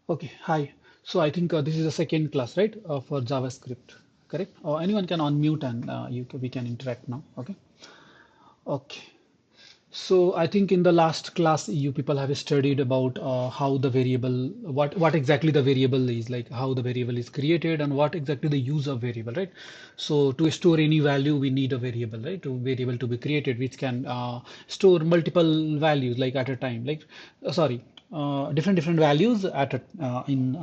Okay, hi. So I think this is the second class, right, for JavaScript, correct? Or anyone can unmute and we can interact now. Okay. Okay. So I think in the last class you people have studied about how the variable, what exactly the variable is, like how the variable is created and what exactly the use of variable, right? So to store any value, we need a variable, right? To variable to be created, which can store multiple values like at a time, like sorry, different values at in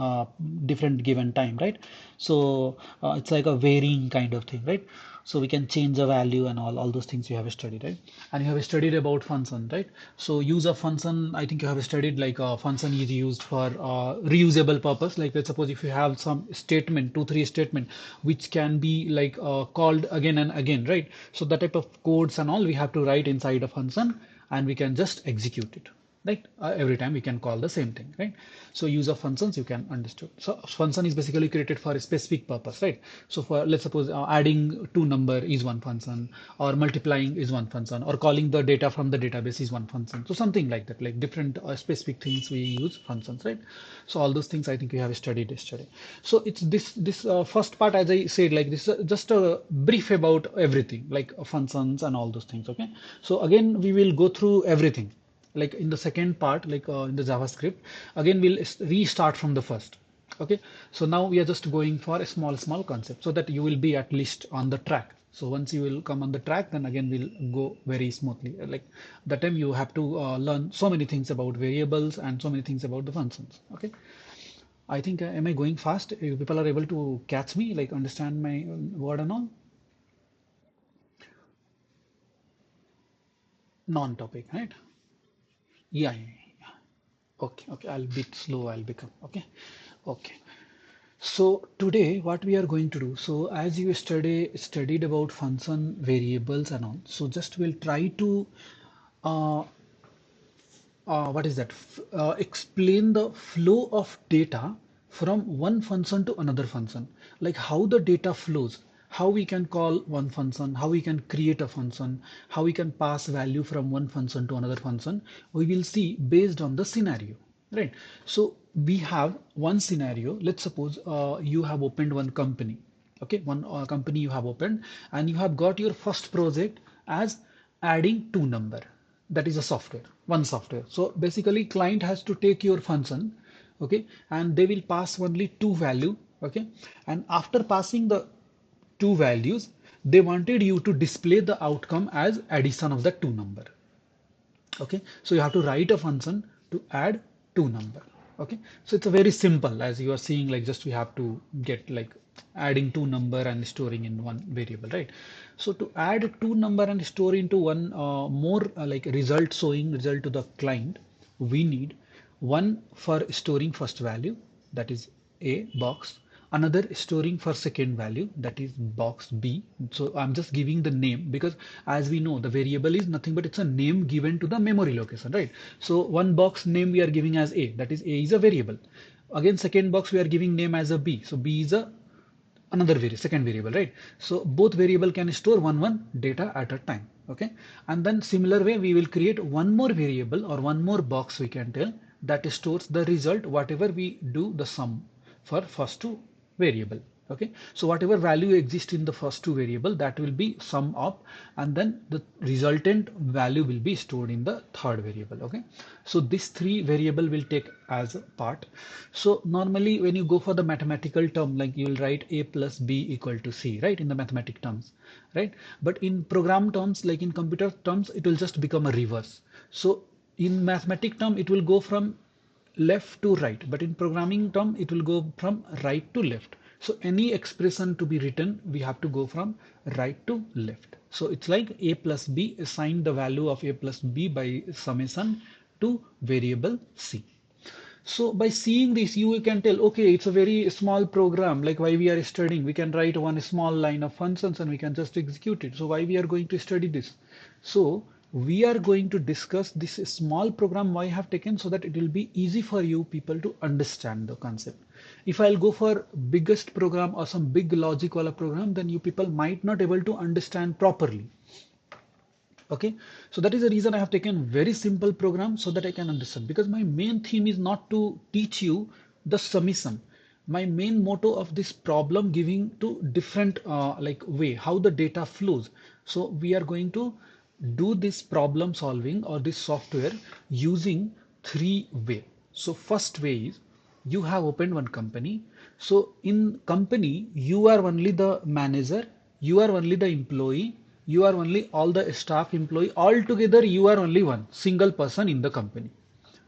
different given time, right? So it's like a varying kind of thing, right? So we can change the value and all those things you have studied, right? And you have studied about function, right? So use of function, I think you have studied like a function is used for reusable purpose. Like let's suppose if you have some statement, two, three statement, which can be like called again and again, right? So that type of codes and all we have to write inside a function and we can just execute it, right? Every time we can call the same thing, right? So use of functions you can understood. So function is basically created for a specific purpose, right? So for let's suppose adding two number is one function, or multiplying is one function, or calling the data from the database is one function. So something like that, like different specific things we use functions, right? So all those things I think you have studied yesterday. So it's this first part, as I said, like this is just a brief about everything, like functions and all those things. Okay. So again we will go through everything like in the second part, like in the JavaScript. Again we'll restart from the first. Okay, so now we are just going for a small concept so that you will be at least on the track. So once you will come on the track, then again we'll go very smoothly. Like that time you have to learn so many things about variables and so many things about the functions. Okay, I think am I going fast? You people are able to catch me, like understand my word and all. Non-topic, right? Yeah. Okay, okay, I'll be slow, I'll become. Okay, okay. So today what we are going to do, so as you studied about function variables and all, so just we'll try to uh, what is that? Explain the flow of data from one function to another function, like how the data flows, how we can call one function, how we can create a function, how we can pass value from one function to another function. We will see based on the scenario, right? So we have one scenario. Let's suppose you have opened one company. Okay, one company you have opened, and you have got your first project as adding two number. That is a software, one software. So basically client has to take your function, okay, and they will pass only two value, okay, and after passing the two values, they wanted you to display the outcome as addition of the two number. Okay, so you have to write a function to add two number. Okay, so it's a very simple, as you are seeing, like just we have to get like adding two number and storing in one variable, right? So to add two number and store into one more like result, showing result to the client, we need one for storing first value, that is a box, another storing for second value, that is box B. So I'm just giving the name because as we know the variable is nothing but it's a name given to the memory location, right? So one box name we are giving as A, that is A is a variable. Again second box we are giving name as a B, so B is a another second variable, right? So both variable can store one data at a time. Okay, and then similar way we will create one more variable or one more box, we can tell, that stores the result whatever we do the sum for first two variable. Okay, so whatever value exists in the first two variable, that will be sum up, and then the resultant value will be stored in the third variable. Okay, so this three variable will take as a part. So normally when you go for the mathematical term, like you will write a plus b equal to c, right, in the mathematic terms, right? But in program terms, like in computer terms, it will just become a reverse. So in mathematic term it will go from left to right, but in programming term it will go from right to left. So any expression to be written, we have to go from right to left. So it's like a plus b, assign the value of a plus b by summation to variable c. So by seeing this, you can tell, okay, it's a very small program, like why we are studying. We can write one small line of functions and we can just execute it. So why we are going to study this? So we are going to discuss this small program why I have taken, so that it will be easy for you people to understand the concept. If I'll go for biggest program or some big logic wala program, then you people might not able to understand properly. Okay, so that is the reason I have taken very simple program so that I can understand, because my main theme is not to teach you the submission. My main motto of this problem giving to different like way how the data flows. So we are going to do this problem solving or this software using three way. So first way is you have opened one company. So in company, you are only the manager, you are only the employee, you are only all the staff employee. All together, you are only one single person in the company.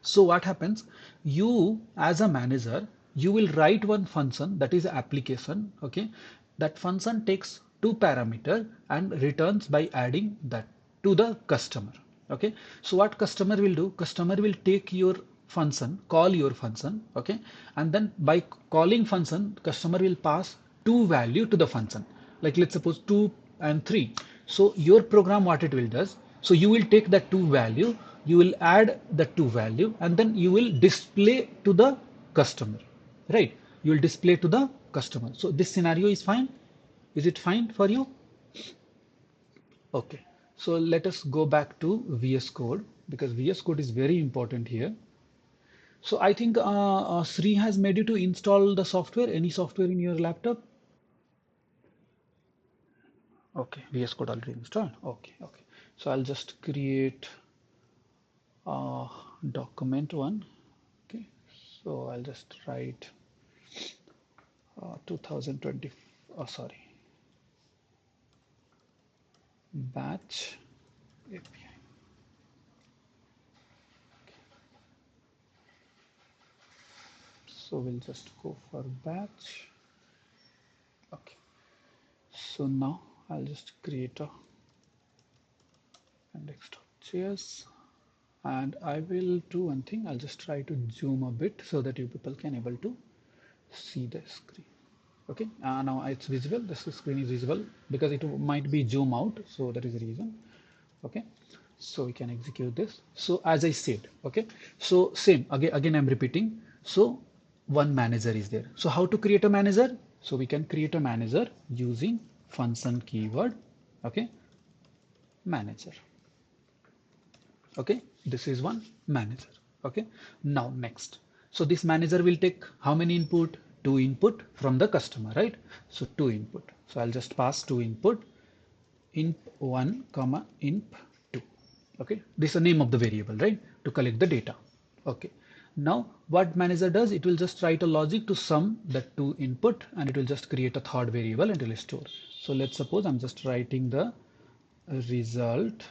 So what happens? You as a manager, you will write one function that is application. Okay, that function takes two parameter and returns by adding that to the customer. Okay, so what customer will do? Customer will take your function, call your function. Okay, and then by calling function, customer will pass two value to the function. Like let's suppose 2 and 3. So your program what it will does, so you will take that two value, you will add the two value, and then you will display to the customer, right? You will display to the customer. So this scenario is fine. Is it fine for you? Okay, so let us go back to VS Code because VS Code is very important here. So I think Sri has made you to install the software, any software in your laptop. Okay, VS Code already installed. Okay, okay. So I'll just create a document one. Okay, so I'll just write 2020. Oh, sorry, batch API. So we'll just go for batch. Okay. So now I'll just create a index.js and I will do one thing. I'll just try to zoom a bit so that you people can able to see the screen. Okay, now it's visible. This screen is visible because it might be zoom out, so that is the reason. Okay, so we can execute this. So as I said, okay, so same again I'm repeating. So one manager is there. So how to create a manager? So we can create a manager using function keyword. Okay, manager. Okay, this is one manager. Okay, now next. So this manager will take how many input? Two input from the customer, right? So two input. So I'll just pass two input, imp1 comma imp2. Okay, this is the name of the variable, right? To collect the data. Okay, now what manager does, it will just write a logic to sum the two input and it will just create a third variable and it will store. So let's suppose I'm just writing the result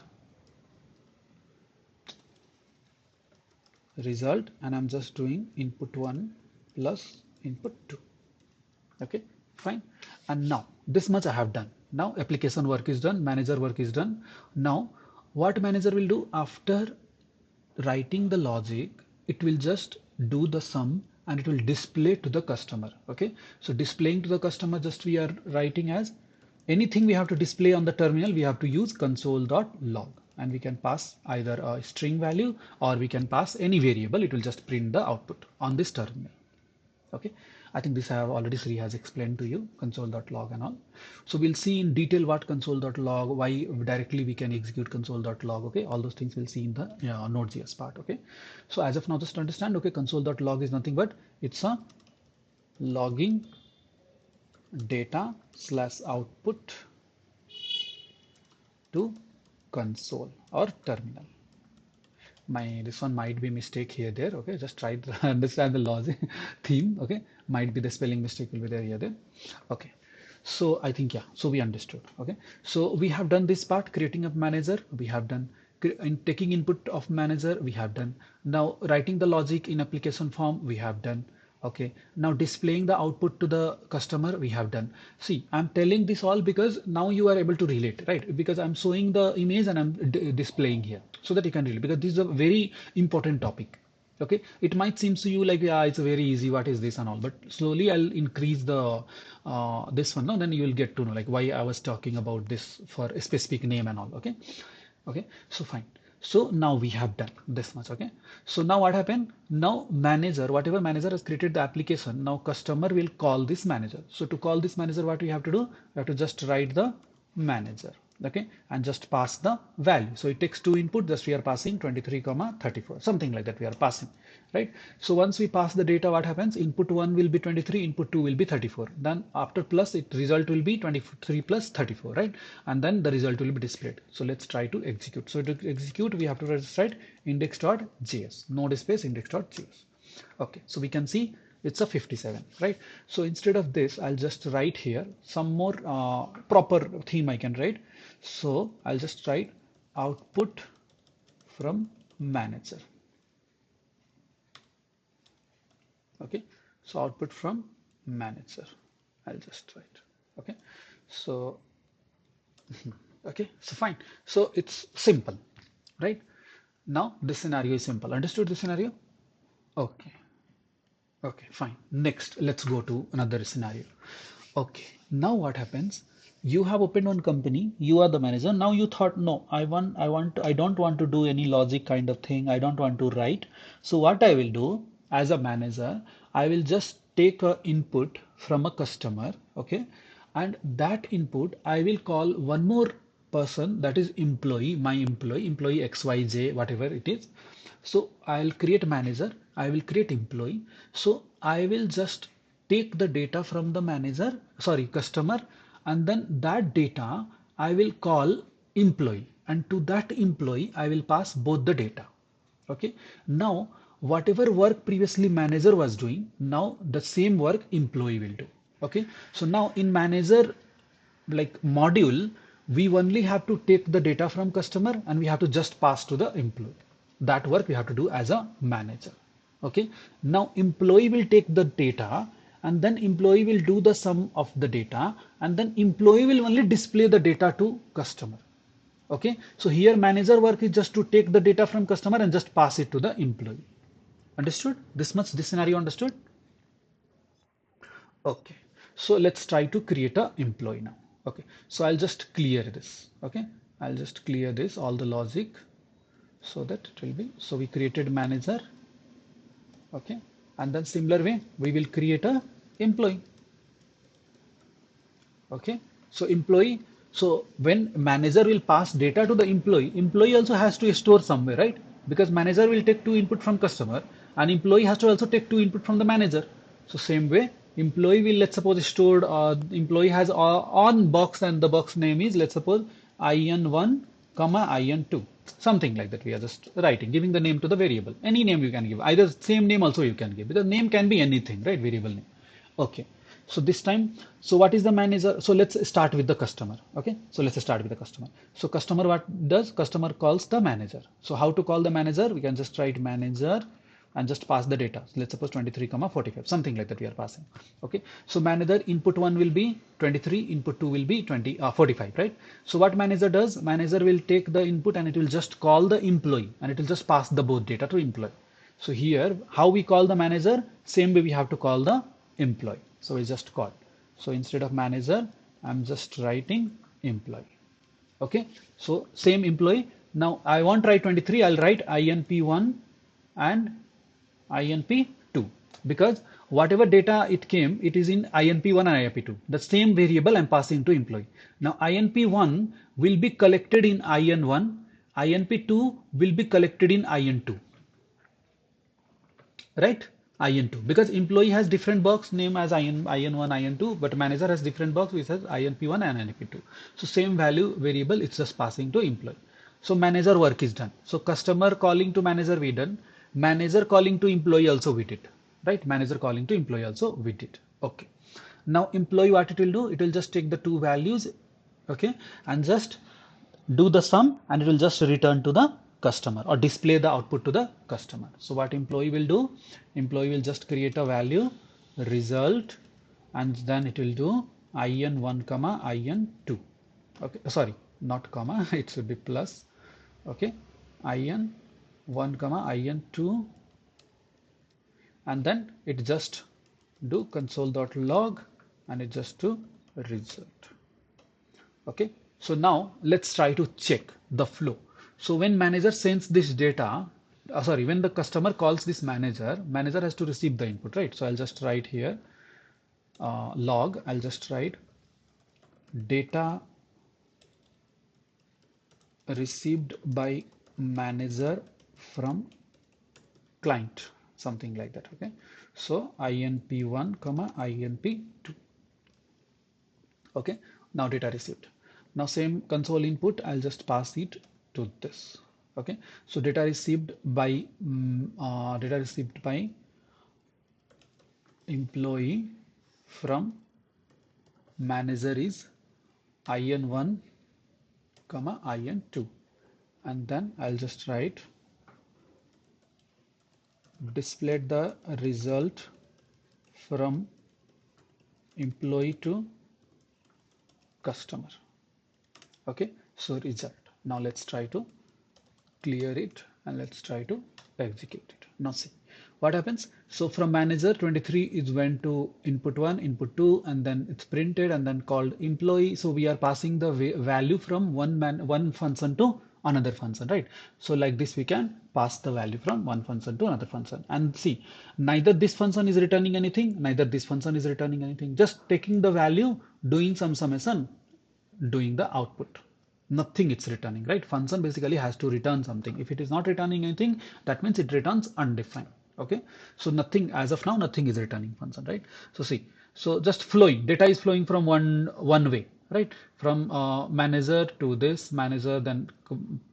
and I'm just doing input 1 plus input 2. Okay, fine. And now this much I have done. Now application work is done, manager work is done. Now what manager will do after writing the logic, it will just do the sum and it will display to the customer. Okay, so displaying to the customer, just we are writing as anything we have to display on the terminal, we have to use console.log and we can pass either a string value or we can pass any variable. It will just print the output on this terminal. Okay, I think this I have already Sri has explained to you console.log and all. So we'll see in detail what console.log, why directly we can execute console.log. Okay, all those things we'll see in the Node.js part. Okay, so as of now, just understand. Okay, console.log is nothing but it's a logging data slash output to console or terminal. This one might be mistake here there. Okay, just try to understand the logic theme. Okay, might be the spelling mistake will be there here there. Okay, so I think, yeah, so we understood. Okay, so we have done this part, creating a manager. We have done in taking input of manager. We have done. Now writing the logic in application form. We have done. Okay, now displaying the output to the customer, we have done. See, I'm telling this all because now you are able to relate, right? Because I'm showing the image and I'm displaying here so that you can relate, because this is a very important topic. Okay, it might seem to you like, yeah, it's very easy, what is this and all, but slowly I'll increase the this one, no? Then you will get to know like why I was talking about this for a specific name and all. Okay, okay, so fine. So now we have done this much. Okay, so now what happened? Now manager, whatever manager has created the application, now customer will call this manager. So to call this manager, what we have to do? We have to just write the manager. okay, and just pass the value. So it takes two input, just we are passing 23 comma 34, something like that we are passing, right? So once we pass the data, what happens? Input 1 will be 23, input 2 will be 34. Then after plus, it result will be 23 plus 34, right? And then the result will be displayed. So let's try to execute. So to execute, we have to write index.js, node space index.js. Okay, so we can see it's a 57, right? So instead of this, I'll just write here some more proper theme I can write. So I'll just write output from manager. Okay, so output from manager, I'll just write. Okay, so okay, so fine. So it's simple, right? Now this scenario is simple. Understood the scenario? Okay. Okay, fine. Next, let's go to another scenario. Okay, now what happens? You have opened one company, you are the manager. Now you thought, no, I don't want to do any logic kind of thing. I don't want to write. So what I will do as a manager, I will just take a input from a customer, okay? And that input, I will call one more person, that is employee, my employee, employee XYZ, whatever it is. So I'll create manager, I will create employee. So I will just take the data from the manager, sorry, customer, and then that data I will call employee, and to that employee I will pass both the data. Okay. Now whatever work previously manager was doing, now the same work employee will do. Okay. So now in manager like module, we only have to take the data from customer and we have to just pass to the employee. That work we have to do as a manager. Okay. Now employee will take the data and then employee will do the sum of the data and then employee will only display the data to customer. Okay. So here manager work is just to take the data from customer and just pass it to the employee. Understood? This much, this scenario understood? Okay, so let's try to create a employee now. Okay, so I'll just clear this. Okay, I'll just clear this, all the logic, so that it will be. So we created manager. Okay, and then similar way, we will create a employee. Okay, so employee. So when manager will pass data to the employee, employee also has to store somewhere, right? Because manager will take two input from customer and employee has to also take two input from the manager. So same way, employee will, let's suppose, stored, employee has on box and the box name is, let's suppose, in1 comma in2, something like that. We are just writing, giving the name to the variable. Any name you can give, either same name also you can give, because name can be anything, right? Variable name. Okay, so this time, so what is the manager? So let's start with the customer. Okay, so let's start with the customer. So customer, what does? Customer calls the manager. So how to call the manager? We can just write manager and just pass the data. So let's suppose 23 comma 45, something like that we are passing. Okay, so manager input 1 will be 23, input 2 will be 45, right? So what manager does? Manager will take the input and it will just call the employee and it will just pass the both data to employee. So here, how we call the manager? Same way we have to call the employee. So we just call. So instead of manager, I'm just writing employee. Okay, so same employee. Now I won't write 23, I'll write INP1 and INP2, because whatever data it came, it is in INP1 and INP2. The same variable I'm passing to employee. Now INP1 will be collected in IN1, INP2 will be collected in IN2. Right? IN2, because employee has different box name as IN1, IN2, but manager has different box which says INP1 and INP2. So same value variable, it's just passing to employee. So manager work is done. So customer calling to manager we done. Manager calling to employee also we did. Right? Manager calling to employee also we did. Okay. Now employee, what it will do? It will just take the two values, okay, and just do the sum and it will just return to the customer or display the output to the customer. So what employee will do? Employee will just create a value result and then it will do in1 comma in2. Okay, sorry, not comma, it should be plus. Okay, in1 comma in2, and then it just do console.log and it just do result. Okay, so now let's try to check the flow. So when manager sends this data, sorry, when the customer calls this manager, manager has to receive the input, right? So I'll just write here log, I'll just write data received by manager from client, something like that. Okay, so inp1 comma inp2. Okay, now data received. Now same console input, I'll just pass it to this. Okay, so data received by employee from manager is in1 comma in2, and then I'll just write displayed the result from employee to customer. Okay, so result. Now let's try to clear it and let's try to execute it. Now see what happens. So from manager 23 is went to input 1, input 2, and then it's printed and then called employee. So we are passing the value from one function to another function, right? So like this we can pass the value from one function to another function, and see neither this function is returning anything, neither this function is returning anything, just taking the value, doing some summation, doing the output. Nothing it's returning, right? Function basically has to return something. If it is not returning anything, that means it returns undefined. Okay, so nothing as of now, nothing is returning function, right? So see, so just flowing data is flowing from one way, right? From manager to this manager, then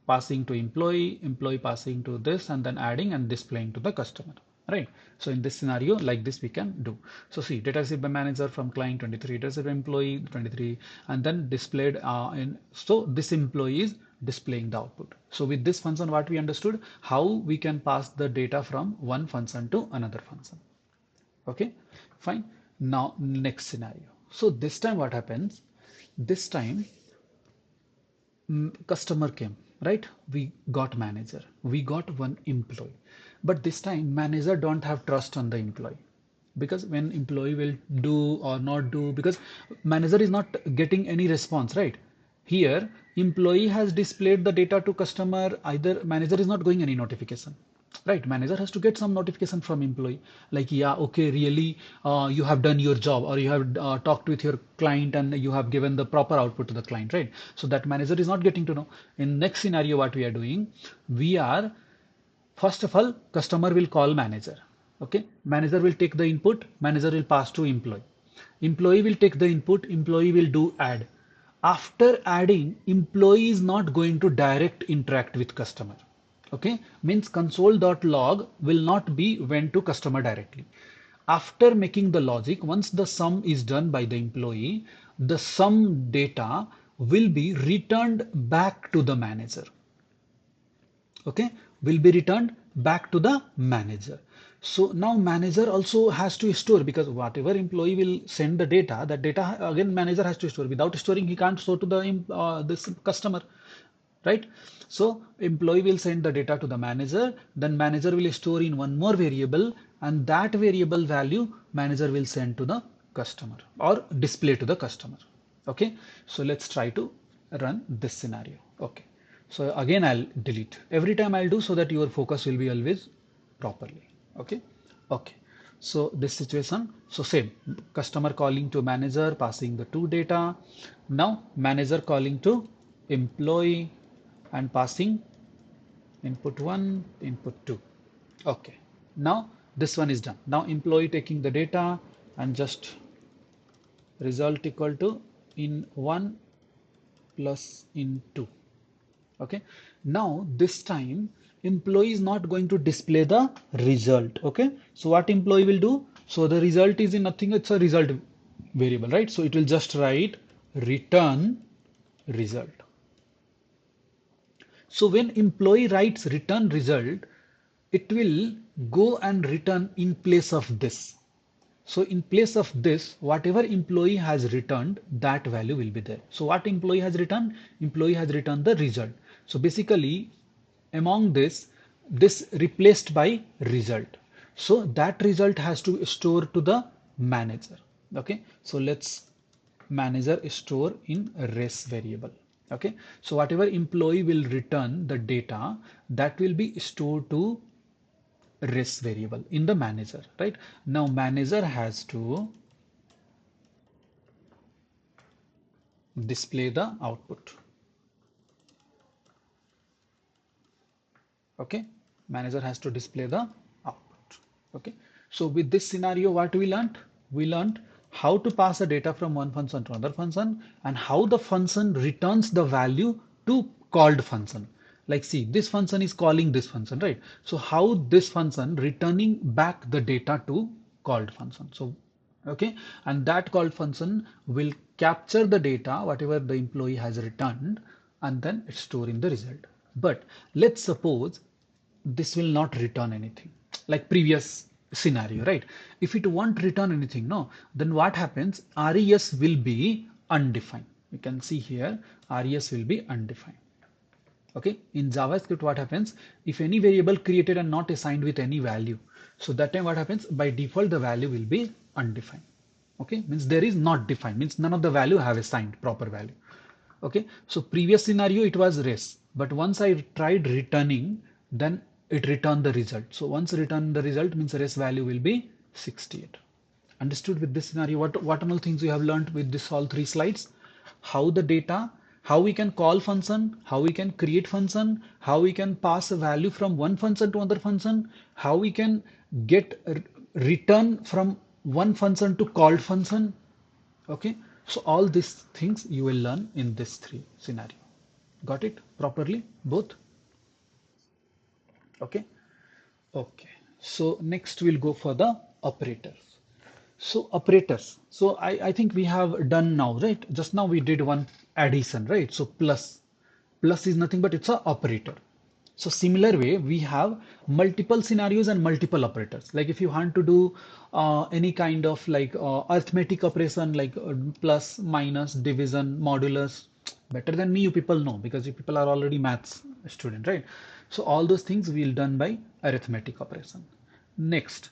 passing to employee, employee passing to this, and then adding and displaying to the customer, right? So in this scenario, like this we can do. So see, data received by manager from client 23, data received by employee 23, and then displayed so this employee is displaying the output. So with this function, what we understood, how we can pass the data from one function to another function. Okay, fine. Now next scenario. So this time what happens? This time customer came, right? We got manager, we got one employee, but this time manager don't have trust on the employee, because when employee will do or not do, because manager is not getting any response, right? Here employee has displayed the data to customer, either manager is not going any notification, right? Manager has to get some notification from employee, like, yeah, okay, really, you have done your job, or you have talked with your client and you have given the proper output to the client, right? So that manager is not getting to know. In next scenario, what we are doing, we are, first of all, customer will call manager. Okay, manager will take the input, manager will pass to employee. Employee will take the input, employee will do add. After adding, employee is not going to direct interact with customer. Okay, means console.log will not be went to customer directly. After making the logic, once the sum is done by the employee, the sum data will be returned back to the manager. Okay, will be returned back to the manager. So now manager also has to store, because whatever employee will send the data, that data again manager has to store. Without storing, he can't show to the this customer, right? So employee will send the data to the manager, then manager will store in one more variable, and that variable value manager will send to the customer or display to the customer. Okay, so let's try to run this scenario. Okay, so again I'll delete every time I'll do, so that your focus will be always properly. Okay, okay, so this situation, so same, customer calling to manager, passing the two data. Now manager calling to employee and passing input 1, input 2. Okay, now this one is done. Now employee taking the data and just result equal to in 1 plus in 2. Okay, now this time employee is not going to display the result. Okay, so what employee will do, so the result is in nothing, it's a result variable, right? So it will just write return result. So when employee writes return result, it will go and return in place of this. So in place of this, whatever employee has returned, that value will be there. So what employee has returned? Employee has returned the result. So basically among this replaced by result. So that result has to store to the manager. Okay, so let's manager store in res variable. Okay, so whatever employee will return the data, that will be stored to res variable in the manager, right? Now manager has to display the output. Okay, manager has to display the output. Okay, so with this scenario, what we learned? We learned how to pass the data from one function to another function and how the function returns the value to called function. Like see, this function is calling this function, right? So how this function returning back the data to called function. So okay, and that called function will capture the data whatever the employee has returned and then it's stored in the result. But let's suppose this will not return anything like previous scenario, right? If it won't return anything, no, then what happens? Res will be undefined. You can see here res will be undefined. Okay, in JavaScript, what happens if any variable created and not assigned with any value? So that time what happens? By default, the value will be undefined. Okay, means there is not defined, means none of the value have assigned proper value. Okay, so previous scenario it was res, but once I tried returning, then it returned the result. So once return the result means res value will be 68. Understood with this scenario? What all things you have learned with this all three slides? How the data, how we can call function, how we can create function, how we can pass a value from one function to another function, how we can get a return from one function to called function. Okay, so all these things you will learn in this three scenario. Got it properly both? Okay. Okay, so next we'll go for the operators. So operators. So I think we have done now, right? Just now we did one addition, right? So plus. Plus is nothing but it's a operator. So similar way, we have multiple scenarios and multiple operators. Like if you want to do any kind of like arithmetic operation like plus, minus, division, modulus, better than me, you people know because you people are already maths student, right? So all those things we'll done by arithmetic operation. Next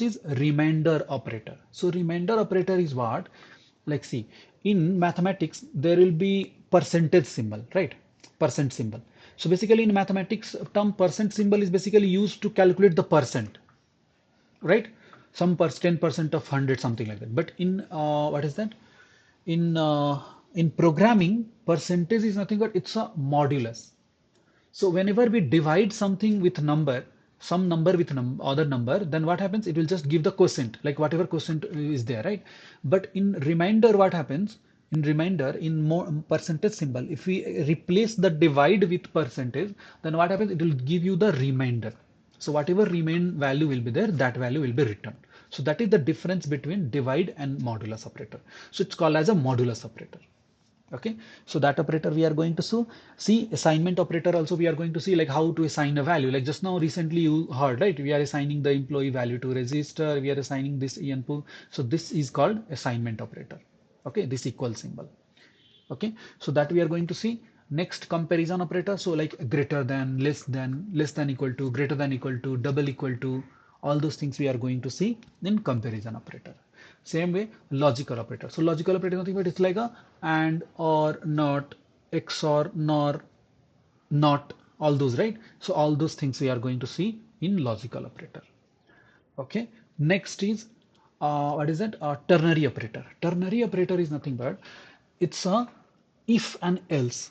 is remainder operator. So remainder operator is what? Like see, in mathematics, there will be percentage symbol, right? Percent symbol. So basically in mathematics term, percent symbol is basically used to calculate the percent, right? Some 10% of 100, something like that. But in what is that? In programming, percentage is nothing but it's a modulus. So whenever we divide something with number, some number with other number, then what happens? It will just give the quotient, like whatever quotient is there, right? But in remainder, what happens? In remainder, in more percentage symbol, if we replace the divide with percentage, then what happens? It will give you the remainder. So whatever remain value will be there, that value will be returned. So that is the difference between divide and modulus operator. So it's called as a modulus operator. Okay, so that operator we are going to see assignment operator also we are going to see like how to assign a value. Like just now recently you heard, right? We are assigning the employee value to register. We are assigning this input. So this is called assignment operator. Okay, this equal symbol. Okay, so that we are going to see. Next, comparison operator. So like greater than, less than equal to, greater than equal to, double equal to, all those things we are going to see in comparison operator. Same way, logical operator. So logical operator is nothing but it's like a and, or, not, XOR, nor, not, all those, right? So all those things we are going to see in logical operator. Okay, next is what is that? Ternary operator. Ternary operator is nothing but it's a if and else.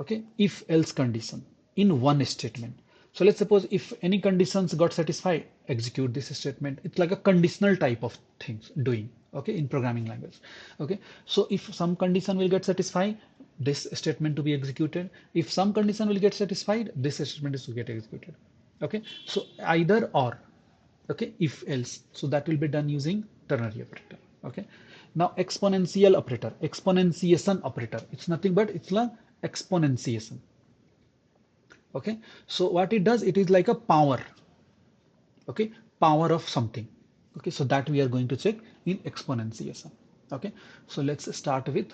Okay, if else condition in one statement. So let's suppose if any conditions got satisfied, execute this statement. It's like a conditional type of things doing. Okay, in programming language. Okay, so if some condition will get satisfied, this statement to be executed. If some condition will get satisfied, this statement is to get executed. Okay, so either or. Okay, if else, so that will be done using ternary operator. Okay, now exponential operator, exponentiation operator, it's nothing but it's like exponentiation. Okay, so what it does, it is like a power. Okay, power of something. Okay, so that we are going to check in exponentiation. Okay, so let's start with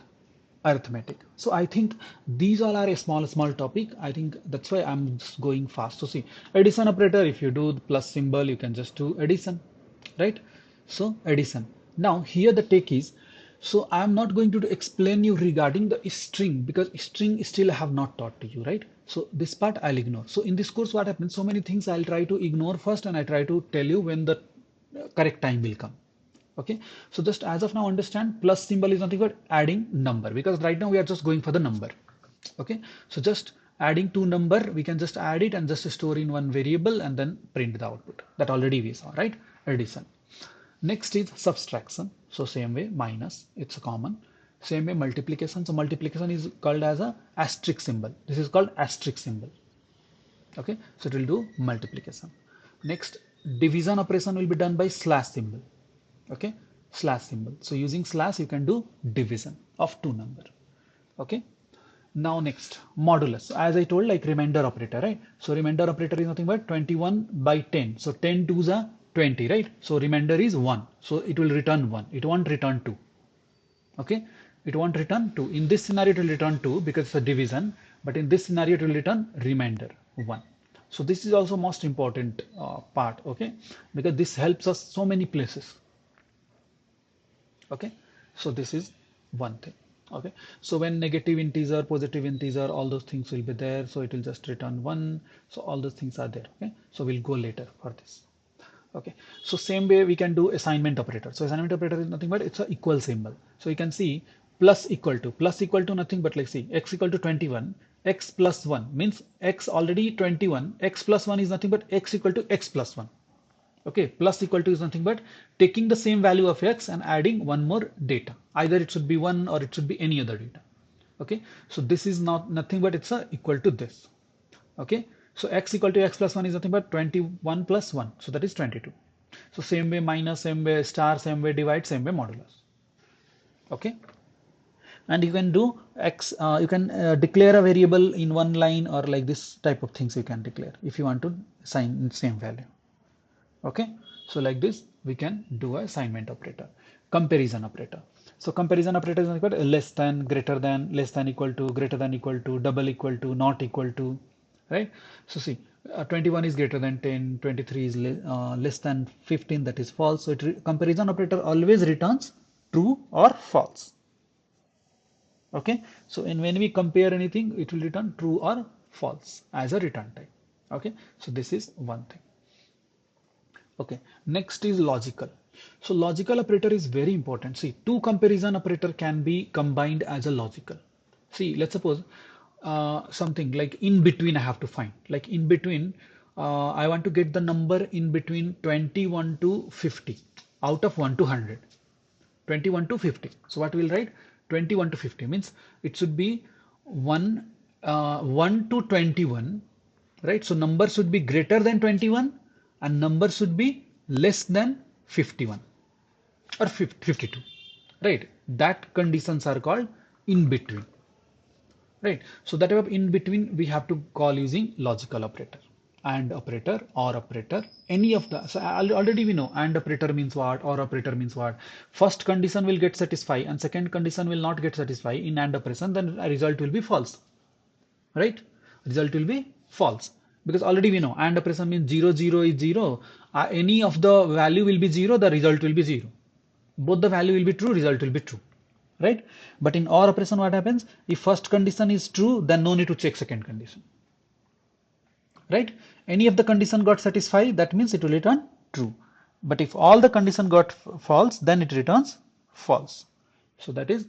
arithmetic. So I think these all are a small topic. I think that's why I'm just going fast. So see, addition operator, if you do the plus symbol, you can just do addition, right? So addition. Now here the take is, so I'm not going to explain you regarding the string because string still I have not taught to you, right? So this part I'll ignore. So in this course, what happens? So many things I'll try to ignore first, and I try to tell you when the correct time will come. Okay, so just as of now understand plus symbol is nothing but adding number because right now we are just going for the number. Okay, so just Adding two number, we can just add it and just store in one variable and then print the output. That already we saw, right? Addition. Next is subtraction. So same way minus, it's a common. Same way multiplication. So multiplication is called as a asterisk symbol. This is called asterisk symbol. Okay, so it will do multiplication. Next, division operation will be done by slash symbol. Okay, slash symbol. So using slash, you can do division of two number. Okay. Now next, modulus. So as I told, like remainder operator, right? So remainder operator is nothing but 21 by 10. So 10 twos are 20, right? So remainder is 1. So it will return 1. It won't return 2. Okay. It won't return 2. In this scenario, it will return 2 because it's a division. But in this scenario, it will return remainder 1. So this is also most important part. Okay. Because this helps us so many places. Okay. So this is one thing. Okay, so when negative integer, positive integer, all those things will be there, so it will just return 1. So all those things are there. Okay, so we'll go later for this. Okay, so same way we can do assignment operator. So assignment operator is nothing but it's an equal symbol. So you can see plus equal to nothing but, like, see, x equal to 21, x plus 1 means x already 21, x plus 1 is nothing but x equal to x plus 1. Okay, plus equal to is nothing but taking the same value of x and adding one more data. Either it should be 1 or it should be any other data. Okay, so this is nothing but it's equal to this. Okay, so x equal to x plus 1 is nothing but 21 plus 1. So that is 22. So same way minus, same way star, same way divide, same way modulus. Okay, and you can do x, you can declare a variable in one line, or like this type of things you can declare if you want to assign same value. Okay, so like this we can do a assignment operator. Comparison operator. So comparison operator is equal to less than, greater than, less than, equal to, greater than, equal to, double, equal to, not equal to, right? So see, 21 is greater than 10, 23 is less than 15, that is false. So comparison operator always returns true or false. Okay, so when we compare anything, it will return true or false as a return type. Okay, so this is one thing. Okay, next is logical. So logical operator is very important. See, two comparison operator can be combined as a logical. See, let's suppose something like in between I have to find. Like in between, I want to get the number in between 21 to 50 out of 1 to 100. 21 to 50. So what we'll write? 21 to 50 means it should be 1 to 21, right? So number should be greater than 21 and number should be less than 51 or 52, right? That conditions are called in between, right? So that type of in between we have to call using logical operator, and operator, or operator, any of the. So already we know and operator means what, or operator means what. First condition will get satisfied and second condition will not get satisfied in AND operation, then a result will be false, right? Result will be false, because already we know AND operation means 0 0 is 0. Any of the value will be 0, the result will be 0. Both the value will be true, result will be true, right? But in OR operation, what happens? If first condition is true, then no need to check second condition, right? Any of the condition got satisfied, that means it will return true. But if all the condition got false, then it returns false. So that is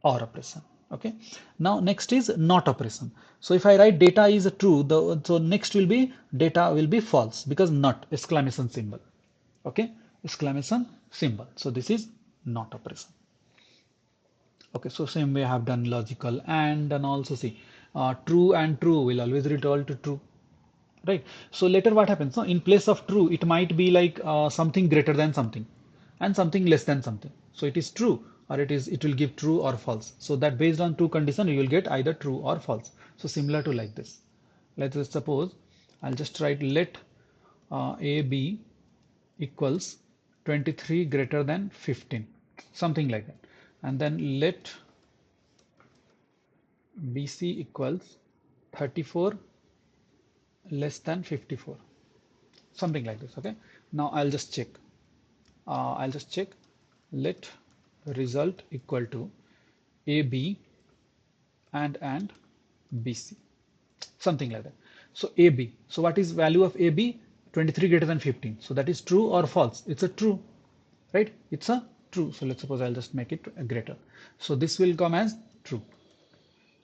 OR operation. Okay, now next is NOT operation. So if I write data is true, so next will be data will be false, because not, exclamation symbol. Okay, exclamation symbol. So this is NOT operation. Okay, so same way I have done logical and also see true and true will always return to true, right? So later what happens? So in place of true, it might be like something greater than something and something less than something. So it is true, or it will give true or false. So that based on true condition, you will get either true or false. So similar to like this. Let's just suppose I'll just write let a b equals 23 greater than 15, something like that, and then let bc equals 34 less than 54, something like this. Okay, now I'll just check let result equal to AB and BC, something like that. So AB, so what is value of AB? 23 greater than 15. So that is true or false? It's a true, right? It's a true. So let's suppose I'll just make it greater. So this will come as true,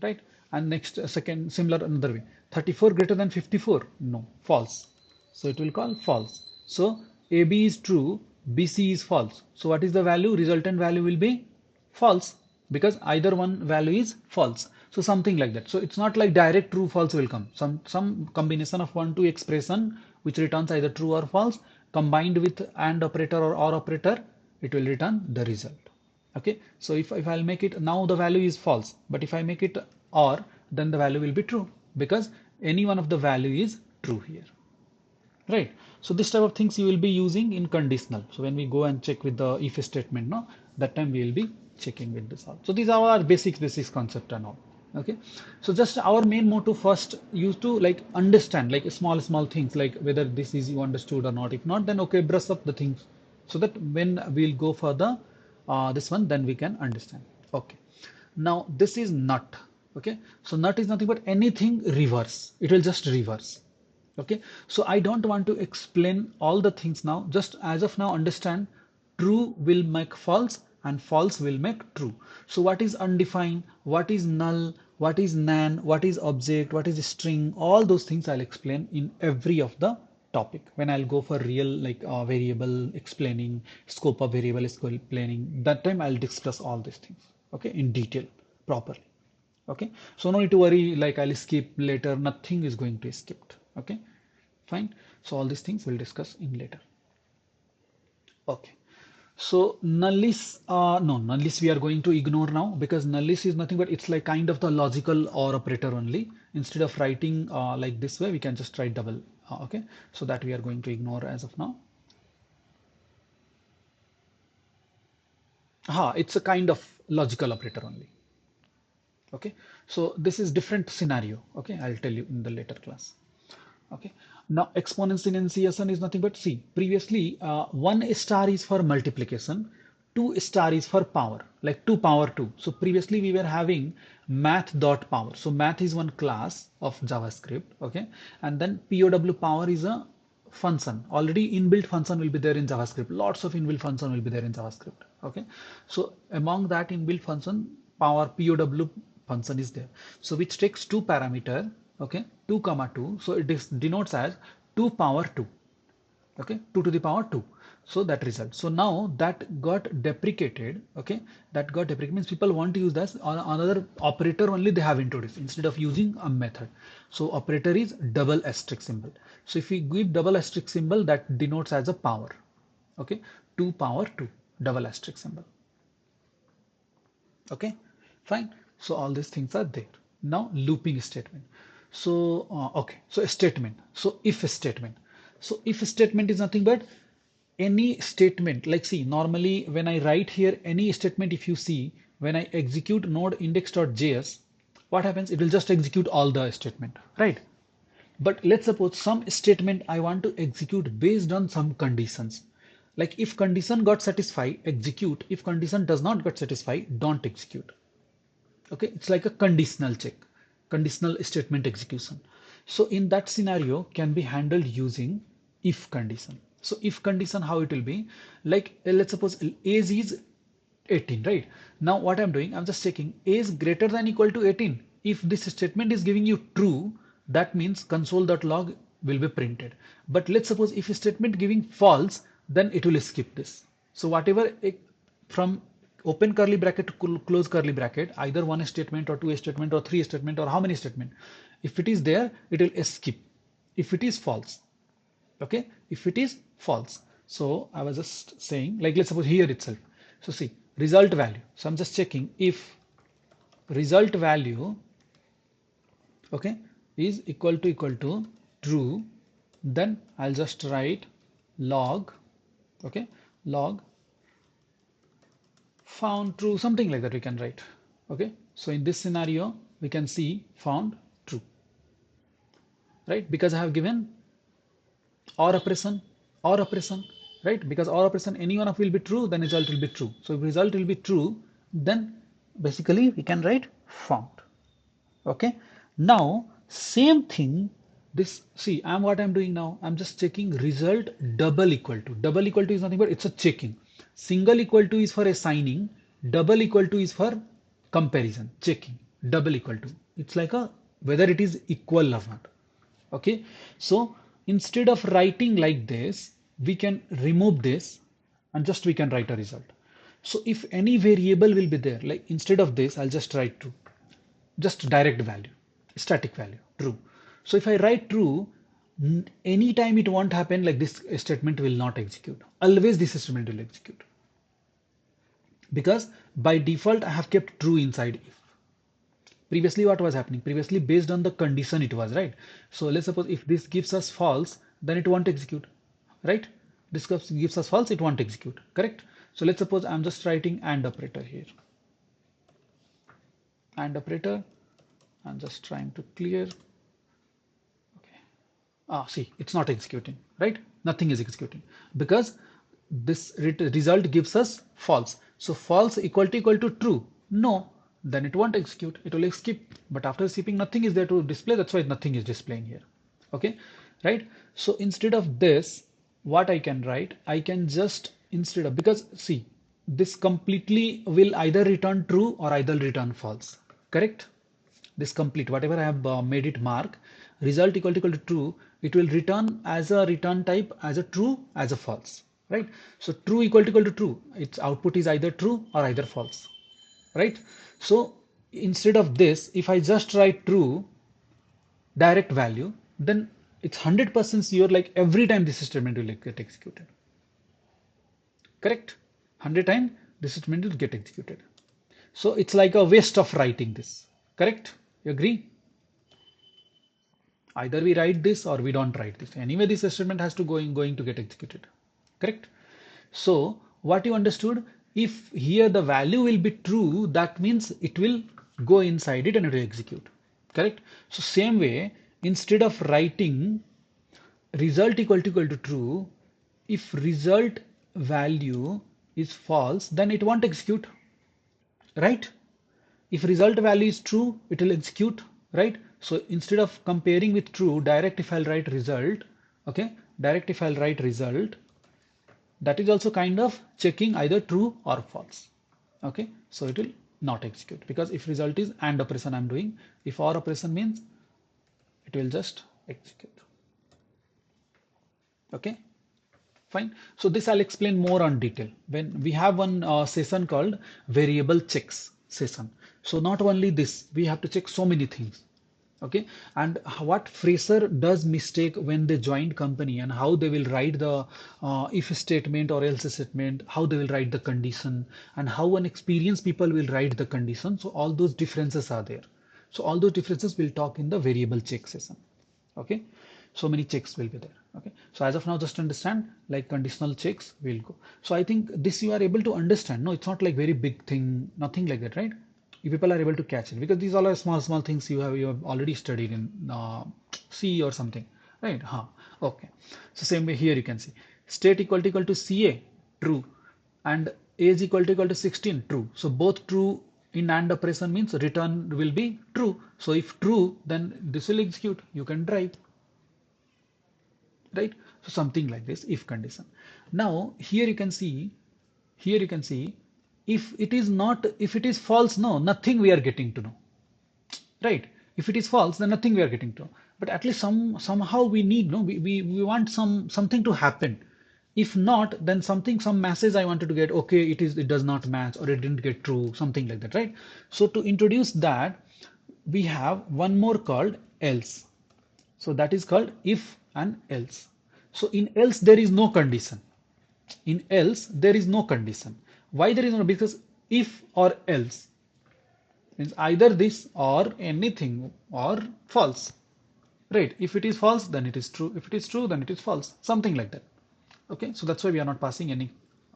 right? and next second similar another way, 34 greater than 54, no, false. So it will call false. So AB is true, BC is false. So what is the value? Resultant value will be false because either one value is false. So something like that. So it's not like direct true false will come. Some combination of one two expression which returns either true or false combined with AND operator or operator, it will return the result. Okay, so if I'll make it now the value is false, but if I make it or, then the value will be true because any one of the value is true here, right? So this type of things you will be using in conditional. So when we go and check with the if statement, no, that time we will be checking with this all. So these are our basic concept and all. Okay, so just our main motto first used to like understand like small things like whether this is you understood or not. If not, then okay, brush up the things so that when we'll go further this one, then we can understand. Okay, now this is nut. Okay, so nut is nothing but anything reverse. It will just reverse. Okay, so I don't want to explain all the things now. Just as of now, understand true will make false and false will make true. So what is undefined, what is null, what is nan, what is object, what is string, all those things I'll explain in every of the topic when I'll go for real like variable explaining, scope of variable explaining. That time I'll discuss all these things, okay, in detail properly. Okay, so no need to worry like I'll skip later, nothing is going to skip. Okay, fine. So all these things we'll discuss in later. Okay, so nullis, no, nullis we are going to ignore now because nullis is nothing but it's like kind of the logical or operator only. Instead of writing like this way, we can just write double. Okay, so that we are going to ignore as of now. It's a kind of logical operator only. Okay, so this is different scenario. Okay, I'll tell you in the later class. Okay, now exponentiation is nothing but see previously 1 star is for multiplication, 2 star is for power, like 2 power 2. So previously we were having math dot power. So math is one class of JavaScript. Okay, and then POW power is a function. Already inbuilt function will be there in JavaScript. Lots of inbuilt function will be there in JavaScript. Okay, so among that inbuilt function, power POW function is there. So which takes two parameter. Okay, 2 comma 2. So it denotes as 2 power 2. Okay, 2 to the power 2. So that result. So now that got deprecated. Okay, that got deprecated means people want to use this on another operator only they have introduced instead of using a method. So operator is double asterisk symbol. So if we give double asterisk symbol, that denotes as a power. Okay, 2 power 2 double asterisk symbol. Okay, fine. So all these things are there. Now looping statement. So okay, so a statement. So if a statement. So if a statement is nothing but any statement. Like see, normally when I write here any statement, if you see when I execute node index.js, what happens? It will just execute all the statement, right? But let's suppose some statement I want to execute based on some conditions. Like if condition got satisfied, execute. If condition does not get satisfied, don't execute. Okay, it's like a conditional check, conditional statement execution. So in that scenario can be handled using if condition. So if condition, how it will be like let's suppose age is 18, right? Now what I'm doing, I'm just checking age greater than equal to 18. If this statement is giving you true, that means console.log will be printed. But let's suppose if a statement giving false, then it will skip this. So whatever from open curly bracket to close curly bracket, either one statement or two statement or three statement or how many statement, if it is there, it will skip if it is false. Okay, if it is false. So I was just saying like let's suppose here itself. So see result value. So I'm just checking if result value, okay, is equal to true, then I'll just write log, okay, log found true, something like that we can write. Okay, so in this scenario we can see found true, right? Because I have given or operation, right? Because or operation any one of will be true, then result will be true. So if result will be true, then basically we can write found. Okay, now same thing, this see what I'm doing now, I'm just checking result double equal to is nothing but it's a checking. Single equal to is for assigning, double equal to is for comparison, checking double equal to. It's like a whether it is equal or not. Okay, so instead of writing like this, we can remove this and just we can write a result. So if any variable will be there, like instead of this, I'll just write true, just direct value, static value, true. So if I write true, anytime it won't happen, like this statement will not execute. Always this statement will execute because by default I have kept true inside if. Previously what was happening? Previously based on the condition it was, right? So let's suppose if this gives us false, then it won't execute, right? This gives us false, it won't execute, correct? So let's suppose I'm just writing AND operator here. AND operator, I'm just trying to clear. See, it's not executing, right? Nothing is executing because this result gives us false. So false equal to true. No, then it won't execute. It will skip. But after skipping, nothing is there to display. That's why nothing is displaying here. Okay, right? So instead of this, what I can write, I can just instead of because see, this completely will either return true or either return false. Correct? This complete whatever I have made it mark result equal to true, it will return as a return type as a true as a false, right? So true equal to true, its output is either true or either false, right? So instead of this, if I just write true direct value, then it's 100% sure like every time this statement will get executed, correct? 100 times this statement will get executed. So it's like a waste of writing this, correct? You agree? Either we write this or we don't write this. Anyway, this statement has to going to get executed. Correct? So what you understood, if here the value will be true, that means it will go inside it and it will execute. Correct? So same way, instead of writing result equal to true, if result value is false, then it won't execute. Right? If result value is true, it will execute, right? So instead of comparing with true, direct if I'll write result, okay, direct if I'll write result, that is also kind of checking either true or false, okay? So it will not execute because if result is AND operation I'm doing, if OR operation means it will just execute, okay? Fine. So this I'll explain more on detail when we have one session called variable checks session. So not only this, we have to check so many things. Okay. And what fresher does mistake when they join company and how they will write the if statement or else statement, how they will write the condition and how an experienced people will write the condition. So all those differences are there. So all those differences we'll talk in the variable check session. Okay, so many checks will be there. Okay, so as of now just understand like conditional checks will go. So I think this you are able to understand. No, it's not like very big thing, nothing like that, right? You people are able to catch it because these all are small things you have already studied in C or something, right? Okay, so same way here you can see state equal to CA true and age equal to 16 true. So both true in AND operation means return will be true. So if true, then this will execute. You can drive, right? So something like this if condition. Now here you can see if it is not, if it is false, no, nothing we are getting to know, right? If it is false, then nothing we are getting to know. But at least somehow we need, no, we want something to happen. If not, then something, some message I wanted to get, okay, it does not match or it didn't get true, something like that, right? So to introduce that, we have one more called else. So that is called if and else. So in else there is no condition. In else there is no condition. Why there is no? Because if or else means either this or anything or false. Right? If it is false, then it is true. If it is true, then it is false. Something like that. Okay, so that's why we are not passing any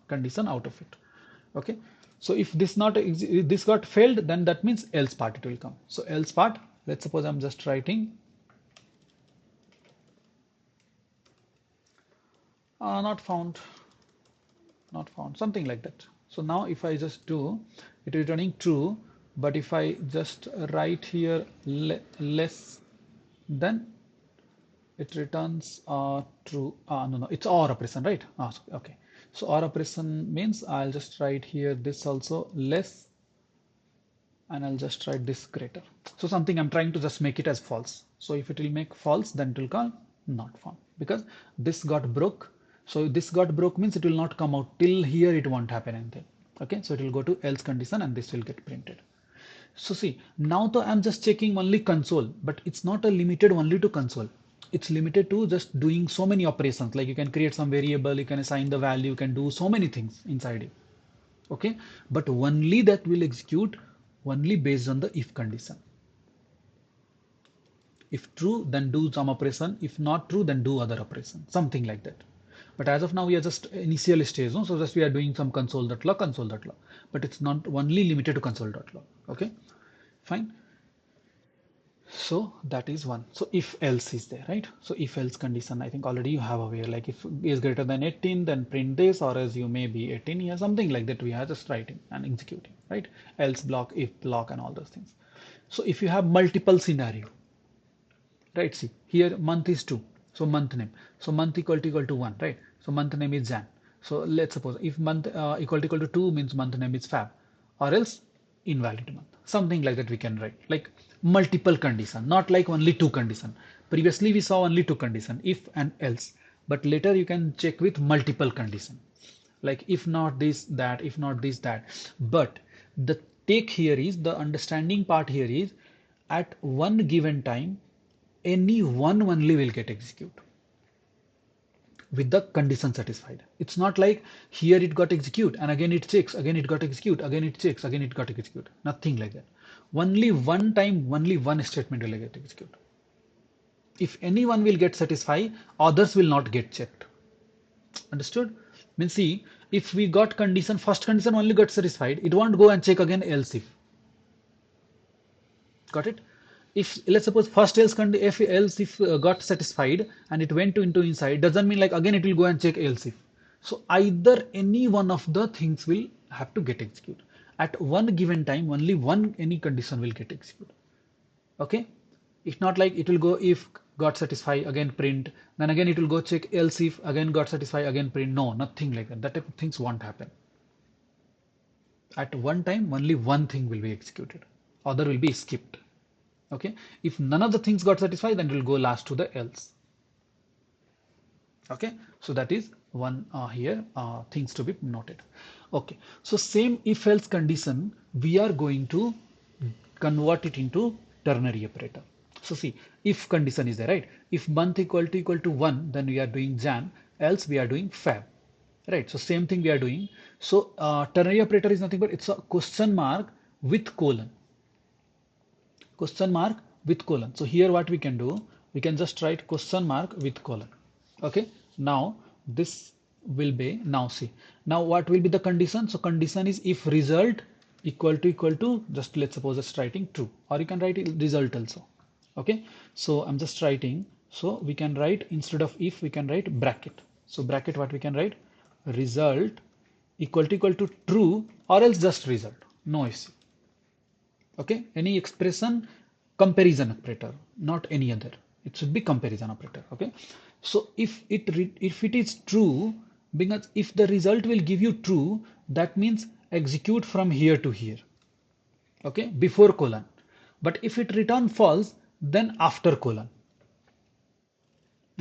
condition out of it. Okay, so if this got failed, then that means else part it will come. So else part, let's suppose I'm just writing not found, something like that. So now if I just do it returning true, but if I just write here less, then it returns true. No, it's OR operation, right? Okay. So OR operation means I'll just write here this also less and I'll just write this greater. So something I'm trying to just make it as false. So if it will make false, then it will call not found, because this got broke. So this got broke means it will not come out till here, it won't happen anything. Okay, so it will go to else condition and this will get printed. So see, now though I'm just checking only console, but it's not a limited only to console. It's limited to just doing so many operations. Like you can create some variable, you can assign the value, you can do so many things inside it. Okay, but only that will execute only based on the if condition. If true, then do some operation. If not true, then do other operation, something like that. But as of now, we are just initial stage, no? So just we are doing some console.log, but it's not only limited to console.log. Okay, fine. So that is one. So if else is there, right? So if else condition, I think already you have aware, like if is greater than 18, then print this, or as you may be 18 here, something like that we are just writing and executing, right? Else block, if block, and all those things. So if you have multiple scenario, right? See here month is 2, so month name. So month equal to 1, right? So month name is Jan. So let's suppose if month equal to 2 means month name is Fab, or else invalid month. Something like that we can write, like multiple condition, not like only two condition. Previously we saw only two condition, if and else, but later you can check with multiple condition, like if not this, that, if not this, that. But the take here is, the understanding part here is, at one given time any one only will get executed with the condition satisfied. It's not like here it got execute and again it checks, again it got execute, again it checks, again it got execute. Nothing like that. Only one time, only one statement will get execute. If anyone will get satisfied, others will not get checked. Understood? Means see, if we got condition, first condition only got satisfied, it won't go and check again else if. Got it? If let's suppose first else if got satisfied and it went into inside, doesn't mean like again it will go and check else if. So either any one of the things will have to get executed at one given time. Only one any condition will get executed. Okay, it's not like it will go if got satisfied again print, then again it will go check else if, again got satisfied again print. No, nothing like that. That type of things won't happen. At one time only one thing will be executed, other will be skipped. Okay, if none of the things got satisfied, then it will go last to the else. Okay, so that is one here things to be noted. Okay, so same if else condition we are going to convert it into ternary operator. So see, if condition is there, right? If month equal to 1, then we are doing Jan, else we are doing Fab, right? So same thing we are doing. So ternary operator is nothing but it's a question mark with colon. Question mark with colon. So here what we can do, we can just write question mark with colon. Okay, now this will be, now see, now what will be the condition? So condition is if result equal to just let's suppose just writing true, or you can write it result also. Okay, so I'm just writing, so we can write instead of if we can write bracket. So bracket what we can write, result equal to true or else just result, no issue. Okay, any expression comparison operator, not any other, it should be comparison operator. Okay, so if it is true, because if the result will give you true, that means execute from here to here, okay, before colon. But if it return false, then after colon.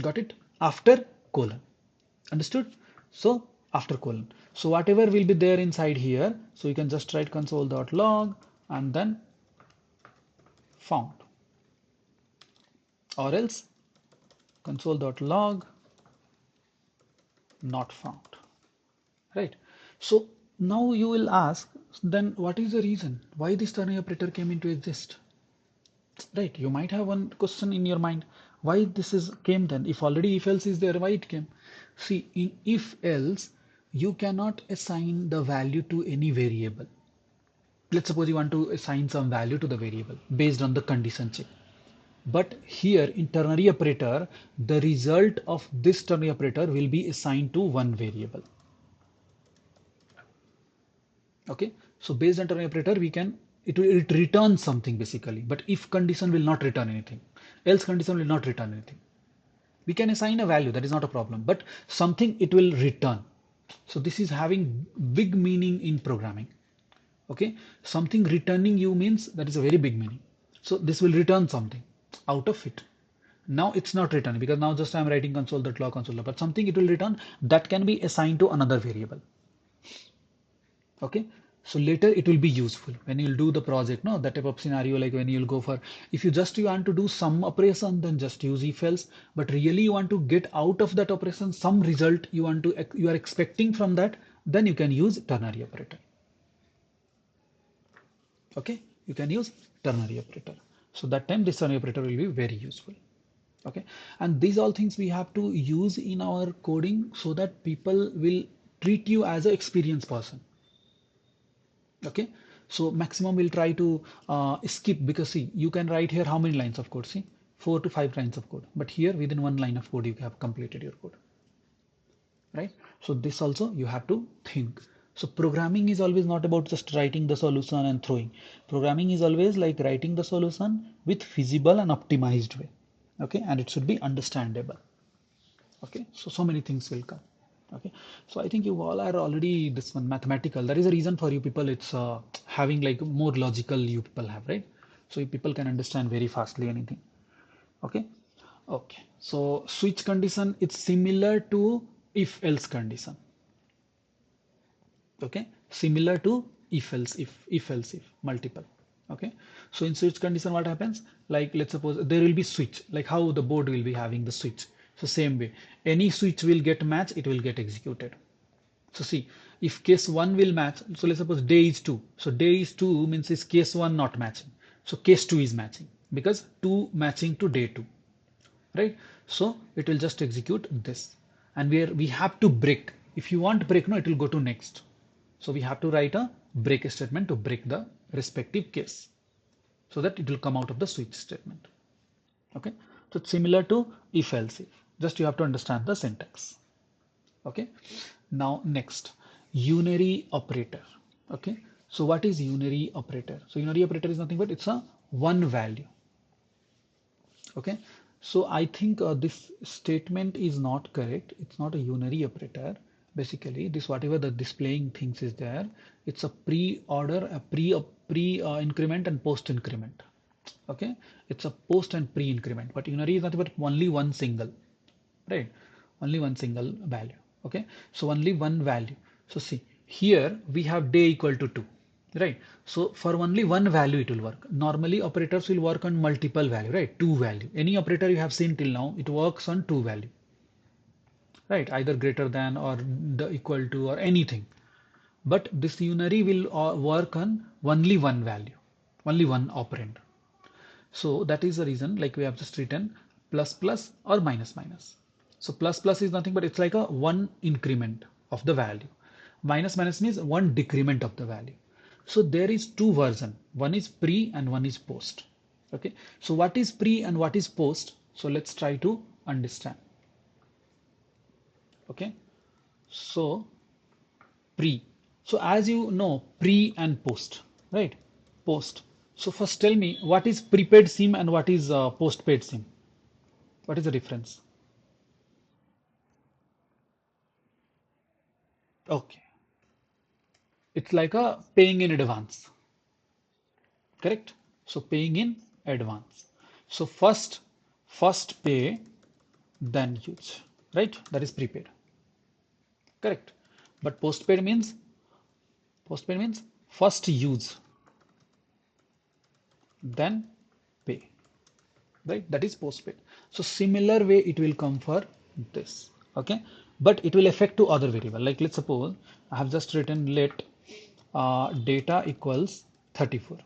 Got it? After colon. Understood? So after colon, so whatever will be there inside here, so you can just write console.log and then found, or else console.log not found, right? So now you will ask, then what is the reason why this ternary operator came into exist, right? You might have one question in your mind, why this is came then, if already if else is there, why it came? See, in if else you cannot assign the value to any variable. Let's suppose you want to assign some value to the variable based on the condition check. But here in ternary operator, the result of this ternary operator will be assigned to one variable. Okay, so based on ternary operator, we can it returns something basically. But if condition will not return anything, else condition will not return anything. We can assign a value, that is not a problem, but something it will return. So this is having big meaning in programming. Okay, something returning you means that is a very big meaning. So this will return something out of it. Now it's not returning because now just I'm writing console.log, but something it will return that can be assigned to another variable. Okay, so later it will be useful when you'll do the project. No, that type of scenario, like when you'll go for, if you want to do some operation, then just use if else. But really you want to get out of that operation some result you are expecting from that, then you can use ternary operator. Okay, you can use ternary operator. So that time this ternary operator will be very useful. Okay, and these all things we have to use in our coding so that people will treat you as an experienced person. Okay, so maximum we'll try to skip, because see, you can write here how many lines of code? See, 4 to 5 lines of code, but here within one line of code you have completed your code, right? So this also you have to think. So programming is always not about just writing the solution and throwing. Programming is always like writing the solution with feasible and optimized way. Okay, and it should be understandable. Okay, so many things will come. Okay, so I think you all are already this one mathematical. There is a reason for you people. It's having like more logical you people have, right? So you people can understand very fastly anything. Okay, okay. So switch condition, it's similar to if else condition. Okay, similar to if else if multiple. Okay, so in switch condition what happens, like let's suppose there will be switch, like how the board will be having the switch. So same way, any switch will get match, it will get executed. So see, if case 1 will match, so let's suppose day is 2, so day is 2 means is case 1 not matching, so case 2 is matching because 2 matching to day 2, right? So it will just execute this, and we have to break. If you want break, no, it will go to next. So we have to write a break statement to break the respective case so that it will come out of the switch statement. Okay, so it's similar to if else if, just you have to understand the syntax. Okay, now next, unary operator. Okay, so what is unary operator? So unary operator is nothing but it's a one value. Okay, so I think this statement is not correct. It's not a unary operator. Basically, this whatever the displaying things is there, it's a pre-order, a pre increment and post increment. Okay, it's a post and pre increment, but unary is nothing but only one single, right? Only one single value. Okay, so only one value. So see, here we have day equal to 2, right? So for only one value it will work. Normally operators will work on multiple value, right? Two value. Any operator you have seen till now, it works on two value, right? Either greater than or the equal to or anything. But this unary will work on only one value, only one operand. So that is the reason, like we have just written plus plus or minus minus. So plus plus is nothing but it's like a one increment of the value. Minus minus means one decrement of the value. So there is two version. One is pre and one is post. Okay. So what is pre and what is post? So let's try to understand. Okay. So pre. So as you know, pre and post, right? Post. So first tell me what is prepaid SIM and what is postpaid SIM? What is the difference? Okay. It's like a paying in advance, correct? So paying in advance. So first pay, then use, right? That is prepaid, correct? But postpaid means first use, then pay, right? That is postpaid. So similar way it will come for this, okay? But it will affect to other variable. Like let's suppose I have just written let data equals 34,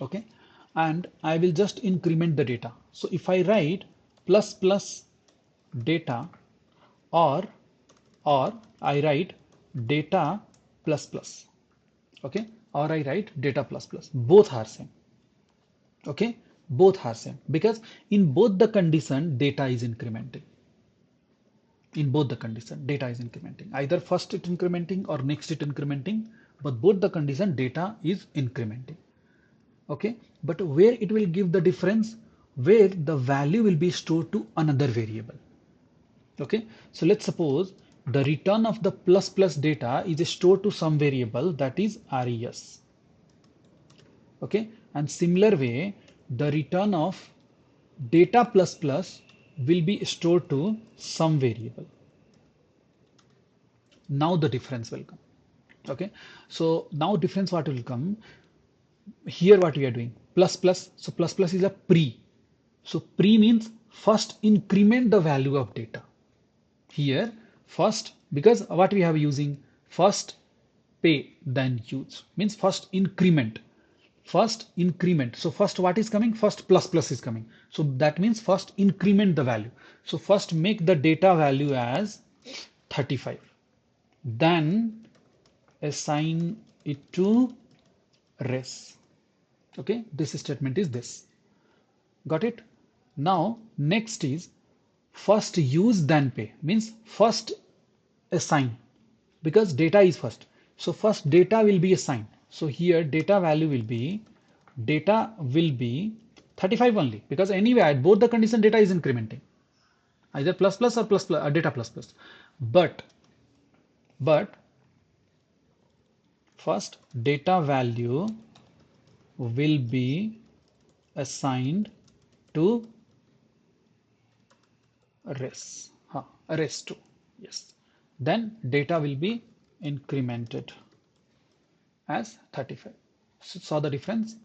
okay, and I will just increment the data. So if I write plus plus data, or or I write data plus plus, okay, or I write data plus plus, both are same. Okay, both are same because in both the condition data is incrementing. In both the condition data is incrementing, either first it incrementing or next it incrementing, but both the condition data is incrementing. Okay, but where it will give the difference, where the value will be stored to another variable. Okay, so let's suppose the return of the plus plus data is stored to some variable that is res. Okay, and similar way, the return of data plus plus will be stored to some variable. Now the difference will come. Okay, so now difference what will come here, what we are doing plus plus, so plus plus is a pre, so pre means first increment the value of data here first, because what we have using first pay then use means first increment, so first what is coming, first plus plus is coming, so that means first increment the value, so first make the data value as 35, then assign it to res. Okay, this statement is this, got it. Now next is first use then pay, means first assign, because data is first, so first data will be assigned, so here data value will be 35 only, because anyway at both the condition data is incrementing, either plus plus or plus plus data plus plus, but first data value will be assigned to res, res 2, yes, then data will be incremented as 35. So saw the difference,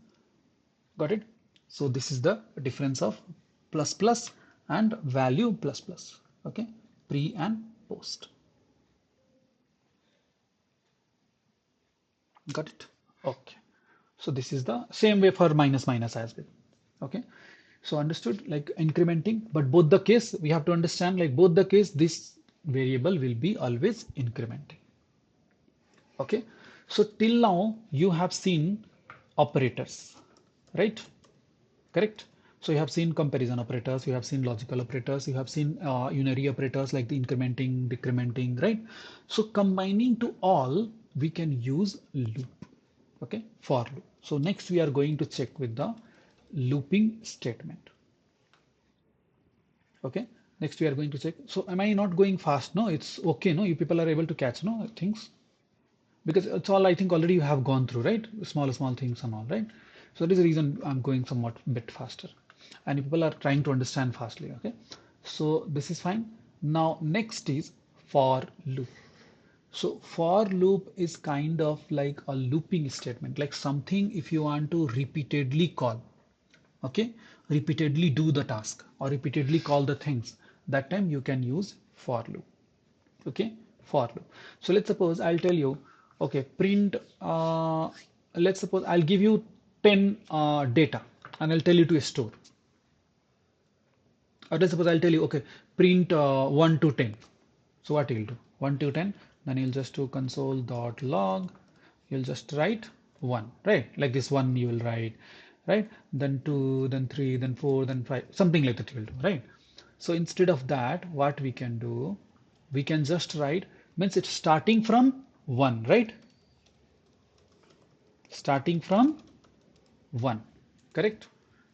got it. So this is the difference of plus plus and value plus plus. Okay, pre and post, got it. Okay, so this is the same way for minus minus as well. Okay, so understood, like incrementing, but both the case we have to understand, like both the case this variable will be always incrementing. Okay, so till now you have seen operators, right? Correct. So you have seen comparison operators, you have seen logical operators, you have seen unary operators like the incrementing, decrementing, right? So combining to all, we can use loop. Okay, for loop. So next we are going to check with the looping statement. Okay, next we are going to check. So am I not going fast? No, it's okay. No, you people are able to catch no things, because it's all I think already you have gone through, right? Small things and all, right? So that is the reason I'm going somewhat bit faster, and people are trying to understand fastly. Okay, so this is fine. Now next is for loop. So for loop is kind of like a looping statement, like something if you want to repeatedly call, okay, repeatedly do the task or repeatedly call the things, that time you can use for loop. Okay, for loop. So let's suppose I'll tell you, okay, print, let's suppose I'll give you 10 data and I'll tell you to store, or let's suppose I'll tell you, okay, print 1 to 10. So what you'll do, 1 to 10, then you'll just do console.log, you'll just write 1, right? Like this one you will write, right? Then 2, then 3, then 4, then 5, something like that you will do, right? So instead of that, what we can do, we can just write, means it's starting from 1, right? Starting from 1, correct?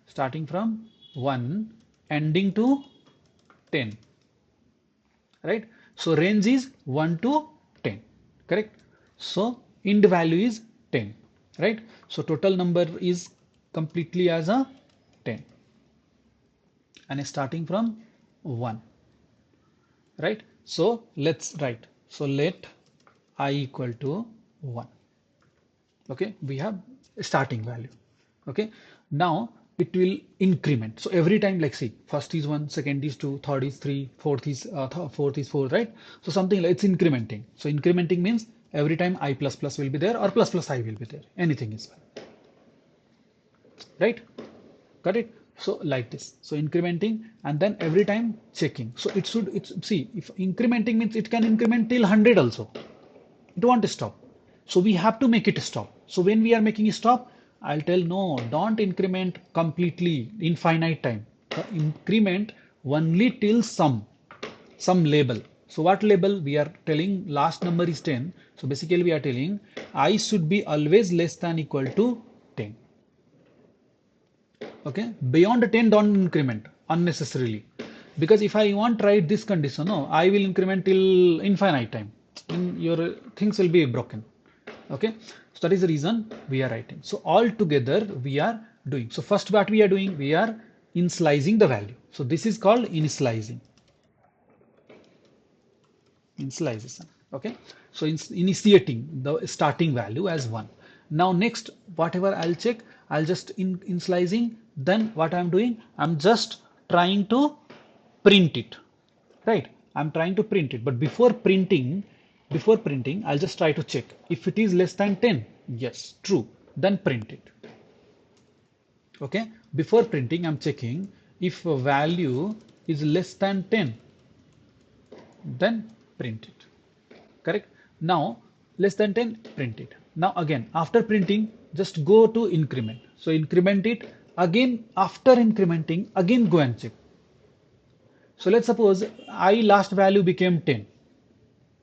Starting from 1, ending to 10, right? So range is 1 to 10, correct? So int value is 10, right? So total number is completely as a 10 and starting from 1, right? So let's write, so let I equal to 1. Okay, we have a starting value. Okay, now it will increment. So every time, like see, first is 1, second is 2, third is 3, fourth is 4, right? So something like it's incrementing. So incrementing means every time I plus plus will be there or plus plus I will be there. Anything is fine, right? Got it? So like this. So incrementing and then every time checking. So it should, it's see, if incrementing means it can increment till 100 also. It won't stop. So we have to make it stop. So when we are making a stop, I'll tell no, don't increment completely infinite time. Increment only till some label. So what label we are telling, last number is 10. So basically we are telling I should be always less than equal to 10. Okay, beyond 10 don't increment unnecessarily. Because if I want to write this condition, no, I will increment till infinite time. And your things will be broken. Okay, so that is the reason we are writing. So all together we are doing. So first what we are doing, we are initializing the value. So this is called initializing. Initialization. Okay, so initiating the starting value as 1. Now next, whatever I'll check, I'll just initializing. Then what I'm doing, I'm just trying to print it, right? I'm trying to print it, but before printing I'll just try to check if it is less than 10. Yes, true, then print it. Okay, before printing I'm checking if a value is less than 10, then print it. Correct. Now less than 10, print it. Now again, after printing, just go to increment. So increment it again. After incrementing, again go and check. So let's suppose I last value became 10,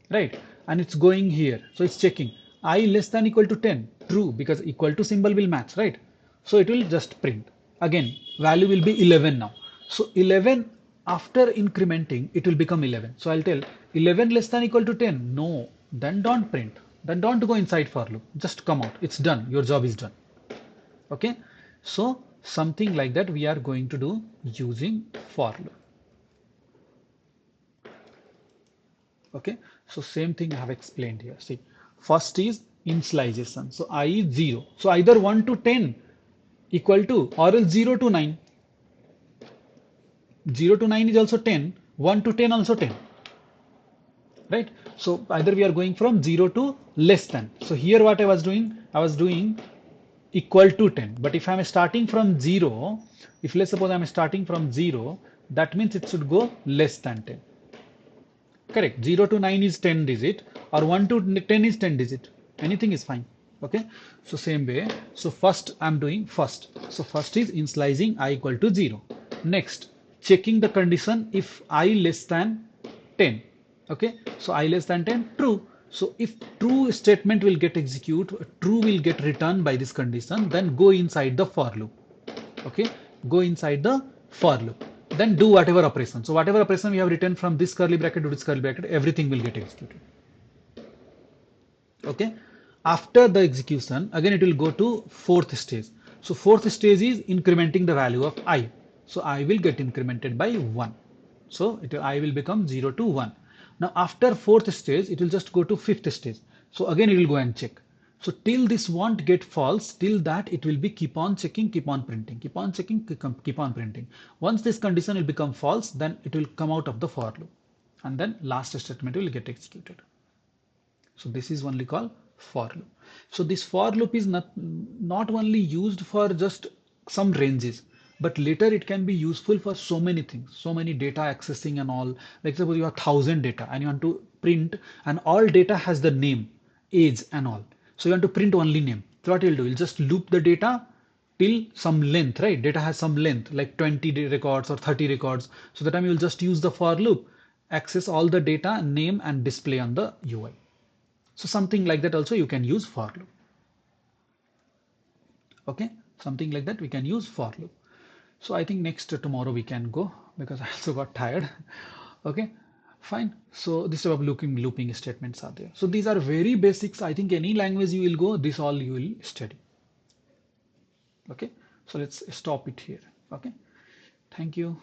right? And it's going here. So it's checking I less than equal to 10. True, because equal to symbol will match, right? So it will just print. Again, value will be 11 now. So 11 after incrementing, it will become 11. So I'll tell 11 less than equal to 10. No, then don't print. Then don't go inside for loop. Just come out. It's done. Your job is done. Okay. So something like that we are going to do using for loop. Okay, so same thing I have explained here. See, first is initialization. So I is 0. So either 1 to 10 equal to, or else 0 to 9. 0 to 9 is also 10. 1 to 10 also 10. Right? So either we are going from 0 to less than. So here what I was doing equal to 10. But if I'm starting from 0, if let's suppose I'm starting from 0, that means it should go less than 10. Correct. 0 to 9 is 10 digit, or 1 to 10 is 10 digit. Anything is fine. Okay. So same way. So first I'm doing first. So first is initializing I equal to 0. Next, checking the condition if I less than 10. Okay. So I less than 10, true. So if true statement will get executed, true will get returned by this condition, then go inside the for loop. Okay, go inside the for loop, then do whatever operation. So whatever operation we have written from this curly bracket to this curly bracket, everything will get executed. Okay, after the execution, again it will go to fourth stage. So fourth stage is incrementing the value of I. So I will get incremented by 1. So I will become 0 to 1. Now after fourth stage, it will just go to fifth stage. So again it will go and check. So till this won't get false, till that it will be keep on checking, keep on printing, keep on checking, keep on printing. Once this condition will become false, then it will come out of the for loop, and then last statement will get executed. So this is only called for loop. So this for loop is not only used for just some ranges, but later it can be useful for so many things, so many data accessing and all. Like suppose you have 1,000 data and you want to print, and all data has the name, age and all. So you want to print only name. So what you'll do, you'll just loop the data till some length, right? Data has some length like 20 records or 30 records. So that time you'll just use the for loop, access all the data, name and display on the UI. So something like that also you can use for loop. Okay, something like that we can use for loop. So I think next tomorrow we can go, because I also got tired. Okay, fine. So this is about looping statements are there. So these are very basics. I think any language you will go, this all you will study. Okay, so let's stop it here. Okay, thank you.